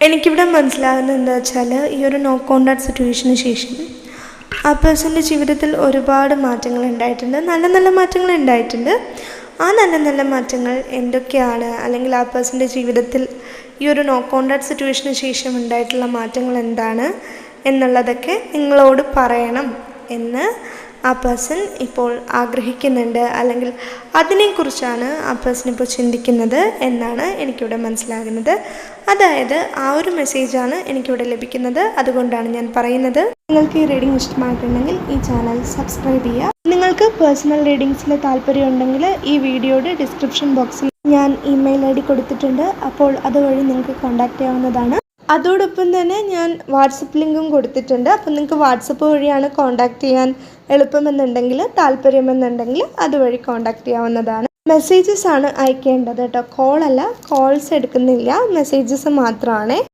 എനിക്കിവിടെ മനസ്സിലാകുന്നത് എന്താ വെച്ചാൽ, ഈ ഒരു നോ കോൺടാക്ട് സിറ്റുവേഷന് ശേഷം ആ പേഴ്സൻ്റെ ജീവിതത്തിൽ ഒരുപാട് മാറ്റങ്ങൾ ഉണ്ടായിട്ടുണ്ട്. നല്ല നല്ല മാറ്റങ്ങൾ ഉണ്ടായിട്ടുണ്ട്. ആ നല്ല നല്ല മാറ്റങ്ങൾ എന്തൊക്കെയാണ്, അല്ലെങ്കിൽ ആ പേഴ്സൻ്റെ ജീവിതത്തിൽ ഈ ഒരു നോ കോൺടാക്ട് സിറ്റുവേഷന് ശേഷം ഉണ്ടായിട്ടുള്ള മാറ്റങ്ങൾ എന്താണ് എന്നുള്ളതൊക്കെ നിങ്ങളോട് പറയണം എന്ന് ആ പേഴ്സൺ ഇപ്പോൾ ആഗ്രഹിക്കുന്നുണ്ട്, അല്ലെങ്കിൽ അതിനെക്കുറിച്ചാണ് ആ പേഴ്സൺ ഇപ്പോൾ ചിന്തിക്കുന്നത് എന്നാണ് എനിക്കിവിടെ മനസ്സിലാകുന്നത്. അതായത് ആ ഒരു മെസ്സേജാണ് എനിക്കിവിടെ ലഭിക്കുന്നത്. അതുകൊണ്ടാണ് ഞാൻ പറയുന്നത്. നിങ്ങൾക്ക് ഈ റീഡിംഗ് ഇഷ്ടമായിട്ടുണ്ടെങ്കിൽ ഈ ചാനൽ സബ്സ്ക്രൈബ് ചെയ്യുക. നിങ്ങൾക്ക് പേഴ്സണൽ റീഡിങ്സിൽ താല്പര്യമുണ്ടെങ്കിൽ ഈ വീഡിയോയുടെ ഡിസ്ക്രിപ്ഷൻ ബോക്സിൽ ഞാൻ ഇമെയിൽ ID കൊടുത്തിട്ടുണ്ട്. അപ്പോൾ അതുവഴി നിങ്ങൾക്ക് കോൺടാക്റ്റ് ചെയ്യാവുന്നതാണ്. അതോടൊപ്പം തന്നെ ഞാൻ വാട്സപ്പ് ലിങ്കും കൊടുത്തിട്ടുണ്ട്. അപ്പോൾ നിങ്ങൾക്ക് വാട്സപ്പ് വഴിയാണ് കോൺടാക്റ്റ് ചെയ്യാൻ എളുപ്പമെന്നുണ്ടെങ്കിൽ, താല്പര്യമെന്നുണ്ടെങ്കിൽ അതുവഴി കോൺടാക്റ്റ് ചെയ്യാവുന്നതാണ്. മെസ്സേജസ് ആണ് അയക്കേണ്ടത് കേട്ടോ, കോളല്ല. കോൾസ് എടുക്കുന്നില്ല, മെസ്സേജസ് മാത്രമാണ്.